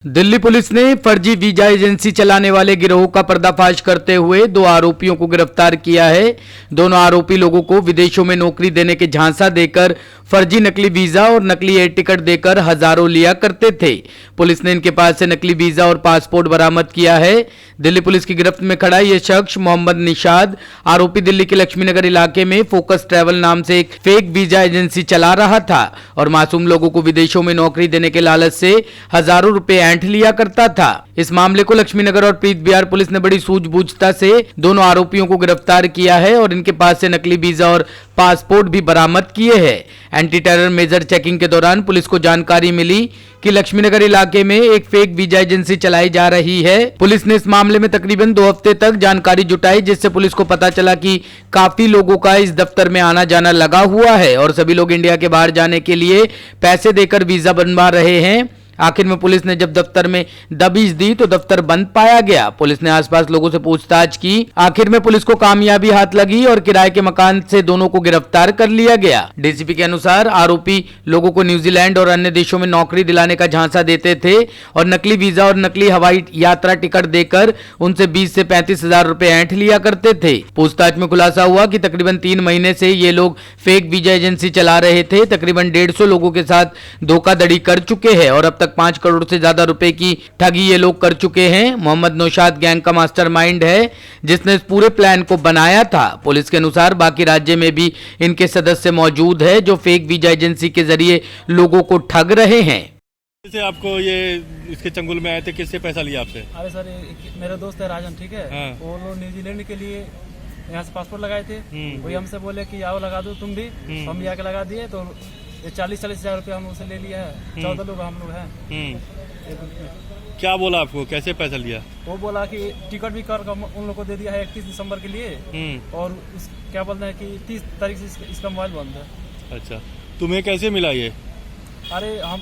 Delhi police ने फर्जी visa agency चलाने वाले गिरोह का पर्दाफाश करते हुए 2 आरोपियों को गिरफ्तार किया है। दोनों आरोपी लोगों को विदेशों में नौकरी देने के झांसा देकर फर्जी नकली वीजा और नकली एयर टिकट देकर हजारों लिया करते थे। पुलिस ने इनके पास से नकली वीजा और पासपोर्ट बरामद किया है। दिल्ली पुलिस की गिरफ्त में खड़ा यह शख्स मोहम्मद निशाद आरोपी दिल्ली के लक्ष्मीनगर इलाके में फोकस ट्रैवल नाम से एक फेक वीजा एजेंसी चला रहा था और मासूम लोगों को विदेशों में नौकरी देने के लालच से हजारों रुपए ऐंठ लिया करता था। इस मामले को लक्ष्मीनगर और प्रीत बिहार पुलिस ने बड़ी सूझबूझता से दोनों आरोपियों को गिरफ्तार किया है और इनके पास से नकली वीजा और पासपोर्ट भी बरामद किए हैं। एंटी टेरर मेजर चेकिंग के दौरान पुलिस को जानकारी मिली कि लक्ष्मीनगर इलाके में एक फेक वीजा एजेंसी चलाई जा रही है। पुलिस ने इस मामले में तकरीबन 2 हफ्ते तक जानकारी जुटाई, जिससे पुलिस को पता चला कि काफी लोगों का इस दफ्तर में आना जाना लगा हुआ है और सभी लोग इंडिया के बाहर जाने के लिए पैसे देकर वीजा बनवा रहे हैं। आखिर में पुलिस ने जब दफ्तर में दबिश दी तो दफ्तर बंद पाया गया। पुलिस ने आसपास लोगों से पूछताछ की। आखिर में पुलिस को कामयाबी हाथ लगी और किराए के मकान से दोनों को गिरफ्तार कर लिया गया। डीसीपी के अनुसार आरोपी लोगों को न्यूजीलैंड और अन्य देशों में नौकरी दिलाने का झांसा देते थे और नकली वीजा और नकली हवाई यात्रा टिकट देकर उनसे 20 से 35 हजार रुपए ऐंठ लिया करते थे। पूछताछ में खुलासा हुआ कि तकरीबन 3 महीने से ये लोग फेक वीजा एजेंसी चला रहे थे। तकरीबन 150 लोगों के साथ धोखाधड़ी कर चुके हैं और अब तक 5 करोड़ से ज्यादा रुपए की ठगी ये लोग कर चुके हैं। मोहम्मद नौशाद गैंग का मास्टरमाइंड है जिसने इस पूरे प्लान को बनाया था। पुलिस के अनुसार बाकी राज्य में भी इनके सदस्य मौजूद है जो फेक वीजा एजेंसी के जरिए लोगों को ठग रहे हैं। से आपको ये इसके चंगुल में आए थे, किससे पैसा लिया आपसे? अरे सर, मेरा दोस्त है राजन, ठीक है। हाँ। वो लोग न्यूजीलैंड के लिए यहाँ से पासपोर्ट लगाए थे। वही हमसे बोले कि आओ लगा दो तुम भी। हम भी आके लगा दिए तो ये 40-40 हजार रुपये हम उसे ले लिया है। 14 लोग हम लोग हैं। क्या बोला आपको, कैसे पैसा लिया? वो बोला कि टिकट भी कर उन लोग को दे दिया है 31 दिसंबर के लिए और क्या बोलते हैं कि 30 तारीख से इसका मोबाइल बंद है। अच्छा, तुम्हें कैसे मिला ये? अरे हम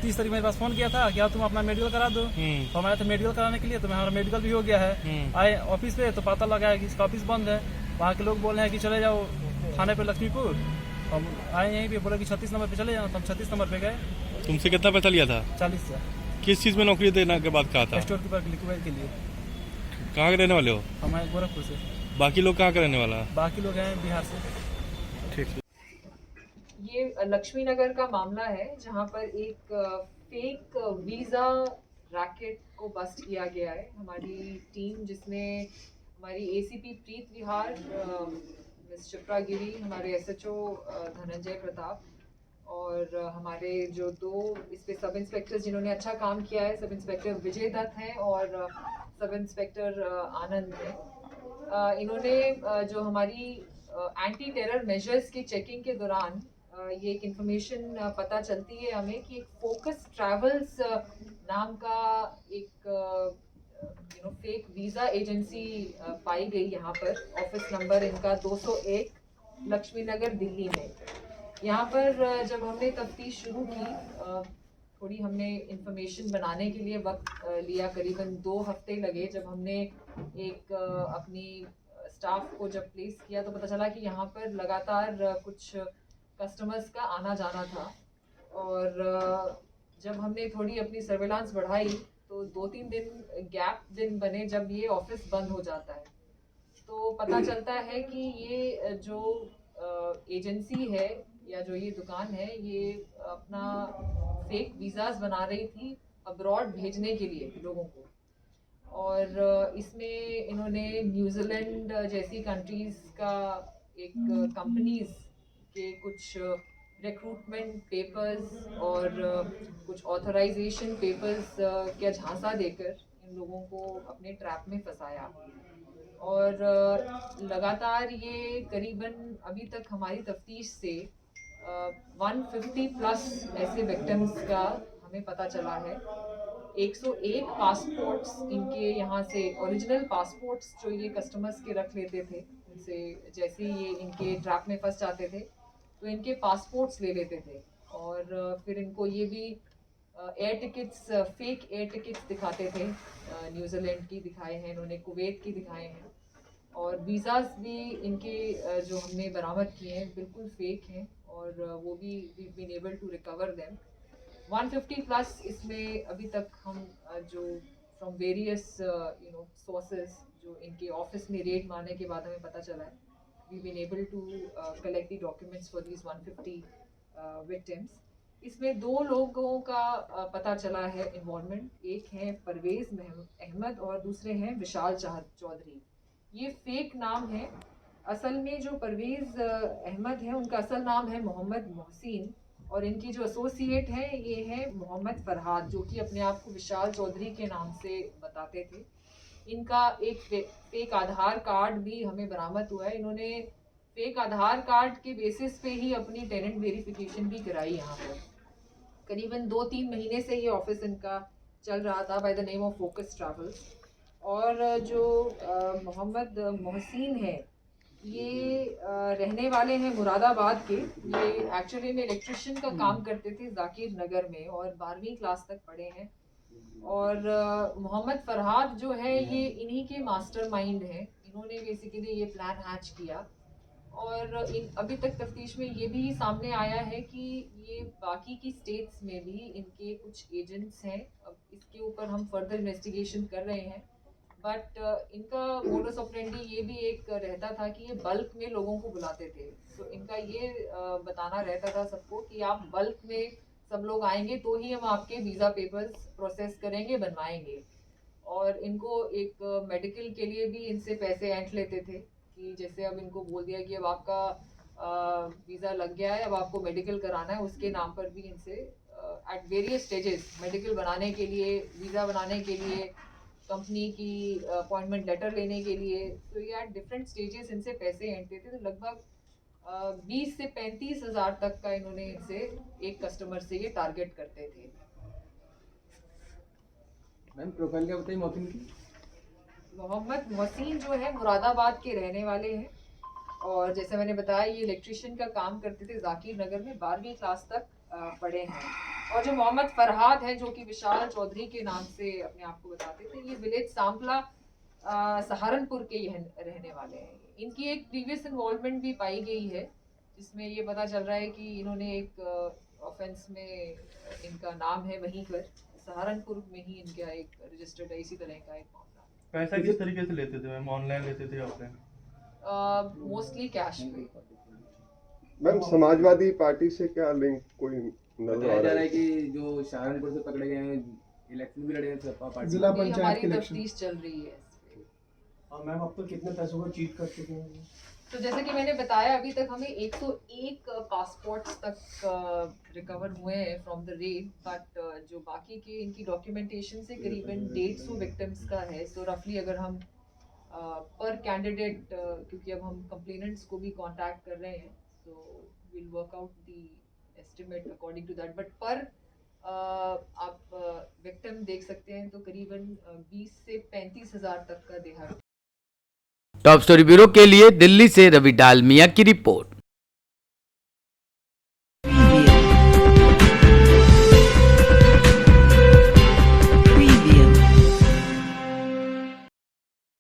30 तारीख मेरे पास फोन किया था, क्या तुम अपना मेडिकल करा दो। तो हम आए थे मेडिकल कराने के लिए, तो हमारा मेडिकल भी हो गया है। आए ऑफिस पे तो पता लगा है कि इसका ऑफिस बंद है। वहाँ के लोग बोल रहे हैं कि चले जाओ थाने पे लक्ष्मीपुर। हम आए यहीं पे, बोले कि 36 नंबर पे चले जाना। तो हम 36 नंबर पे गए। तुमसे कितना पैसा लिया था? 40 से। किस चीज़ में नौकरी देने के बाद कहा था? स्टोर कीपर के लिए। कहाँ के रहने वाले हो? हम आए गोरखपुर से। बाकी लोग कहाँ के रहने वाला? बाकी लोग हैं बिहार से। ठीक। ये लक्ष्मी नगर का मामला है जहां पर एक फेक वीज़ा रैकेट को बस्ट किया गया है। हमारी टीम जिसमें हमारी एसीपी प्रीत विहार, मिस चित्रा गिरी, हमारे एसएचओ धनंजय प्रताप और हमारे जो 2 इस पे सब इंस्पेक्टर्स जिन्होंने अच्छा काम किया है, सब इंस्पेक्टर विजय दत्त हैं और सब इंस्पेक्टर आनंद हैं। इन्होंने जो हमारी एंटी टेरर मेजर्स की चेकिंग के दौरान ये एक इन्फॉर्मेशन पता चलती है हमें कि एक फोकस ट्रैवल्स नाम का एक फेक वीज़ा एजेंसी पाई गई यहाँ पर। ऑफिस नंबर इनका 201 लक्ष्मीनगर दिल्ली में। यहाँ पर जब हमने तफ्तीश शुरू की, थोड़ी हमने इन्फॉर्मेशन बनाने के लिए वक्त लिया, करीबन 2 हफ्ते लगे। जब हमने एक अपनी स्टाफ को जब प्लेस किया तो पता चला कि यहाँ पर लगातार कुछ कस्टमर्स का आना जाना था और जब हमने थोड़ी अपनी सर्वेलांस बढ़ाई तो 2-3 दिन बने जब ये ऑफिस बंद हो जाता है। तो पता चलता है कि ये जो एजेंसी है या जो ये दुकान है, ये अपना फेक वीज़ाज बना रही थी अब्रॉड भेजने के लिए लोगों को। और इसमें इन्होंने न्यूजीलैंड जैसी कंट्रीज़ का एक कंपनीज़ के कुछ रिक्रूटमेंट पेपर्स और कुछ ऑथराइजेशन पेपर्स का झांसा देकर इन लोगों को अपने ट्रैप में फंसाया। और लगातार ये करीबन अभी तक हमारी तफ्तीश से 150 प्लस ऐसे विक्टिम्स का हमें पता चला है। 101 पासपोर्ट्स इनके यहाँ से, ओरिजिनल पासपोर्ट्स जो ये कस्टमर्स के रख लेते थे, उनसे जैसे ये इनके ट्रैप में फंस जाते थे तो इनके पासपोर्ट्स ले लेते थे और फिर इनको ये भी air tickets, fake air tickets दिखाते थे। न्यूजीलैंड की दिखाए हैं इन्होंने, कुवैत की दिखाए हैं और वीज़ाज भी इनके जो हमने बरामद किए हैं बिल्कुल फेक हैं और वो भी we been able to recover them. 150 plus इसमें अभी तक हम जो फ्रॉम वेरियस सोर्सेज जो इनके ऑफिस में रेड मारने के बाद हमें पता चला है, we been able to collect the documents for these 150 victims. इसमें 2 लोगों का पता चला है इन्वॉल्वमेंट, एक है परवेज़ अहमद और दूसरे हैं विशाल चौधरी। ये फेक नाम है। असल में जो परवेज़ अहमद है उनका असल नाम है मोहम्मद मोहसिन, और इनकी जो एसोसिएट है ये है मोहम्मद फरहाद, जो कि अपने आप को विशाल चौधरी के नाम से बताते थे। इनका एक फेक आधार कार्ड भी हमें बरामद हुआ है। इन्होंने फेक आधार कार्ड के बेसिस पे ही अपनी टेनेंट वेरिफिकेशन भी कराई यहाँ पर। करीबन 2-3 महीने से ये ऑफिस इनका चल रहा था by the name of focus travels. और जो मोहम्मद मोहसिन है ये रहने वाले हैं मुरादाबाद के। ये एक्चुअली में इलेक्ट्रिशियन का काम करते थे जाकिर नगर में और 12वीं क्लास तक पढ़े हैं। और मोहम्मद फरहाद जो है ये इन्हीं के मास्टरमाइंड हैं। इन्होंने बेसिकली ये प्लान हैच किया। और अभी तक तफ्तीश में ये भी सामने आया है कि ये बाकी की स्टेट्स में भी इनके कुछ एजेंट्स हैं। अब इसके ऊपर हम फर्दर इन्वेस्टिगेशन कर रहे हैं। बट इनका मोडस ऑपरेंडी ये भी एक रहता था कि ये बल्क में लोगों को बुलाते थे। तो इनका ये बताना रहता था सबको कि आप बल्क में सब लोग आएंगे तो ही हम आपके वीज़ा पेपर्स प्रोसेस करेंगे, बनवाएंगे। और इनको एक मेडिकल के लिए भी इनसे पैसे ऐंठ लेते थे कि जैसे अब इनको बोल दिया कि अब आपका वीज़ा लग गया है, अब आपको मेडिकल कराना है, उसके नाम पर भी इनसे एट वेरियस स्टेजेस मेडिकल बनाने के लिए, वीज़ा बनाने के लिए, कंपनी की अपॉइंटमेंट लेटर लेने के लिए, तो ये एट डिफरेंट स्टेजेस इनसे पैसे ऐंठते थे। तो लगभग 20 से 35 हज़ार तक का इन्होंने इनसे एक कस्टमर से ये टारगेट करते थे। मैम प्रोफाइल क्या बताइए मोहसिन की? मोहम्मद मोहसिन जो है मुरादाबाद के रहने वाले हैं और जैसे मैंने बताया ये इलेक्ट्रिशियन का काम करते थे जाकिर नगर में, 12वीं क्लास तक पढ़े हैं। और जो मोहम्मद फरहाद है जो कि विशाल चौधरी के नाम से अपने आप को बताते थे, ये विलेज सांपला सहारनपुर के रहने वाले हैं। इनकी एक प्रीवियस इन्वॉल्वमेंट भी पाई गई है जिसमें ये पता चल रहा है कि इन्होंने एक ऑफेंस में इनका नाम है वहीं पर सहारनपुर में ही इनका एक रजिस्टर्ड है इसी तरह का एक मामला। पैसा किस तरीके से लेते थे मैम, ऑनलाइन लेते थे ऑफलाइन? मोस्टली कैश पे। मैम समाजवादी पार्टी से क्या लिंक कोई नजर आ बताया जा रहा रहा है? है कि जो सहारनपुर से पकड़े गए हैं इलेक्शन भी लड़े हैं सपा पार्टी। जिला अभी पंचायत हमारी के इलेक्शन। तफ्तीश चल रही है इस पे। मैम अब तो कितने पैसों को चीट कर चुके हैं? तो जैसे कि मैंने बताया अभी तक हमें 101 पासपोर्ट्स तक रिकवर हुए हैं फ्रॉम द रेड। बट जो बाकी के इनकी डॉक्यूमेंटेशन से करीबन 150 विक्टिम्स का है। सो रफली अगर हम पर कैंडिडेट क्योंकि अब हम कंप्लेनेंट्स को भी कांटेक्ट कर रहे हैं, so will work out the estimate according to that. But पर आप विक्टिम देख सकते हैं तो करीबन 20 से 35 हज़ार तक का देहात। टॉप स्टोरी ब्यूरो के लिए दिल्ली से रवि डालमिया की रिपोर्ट।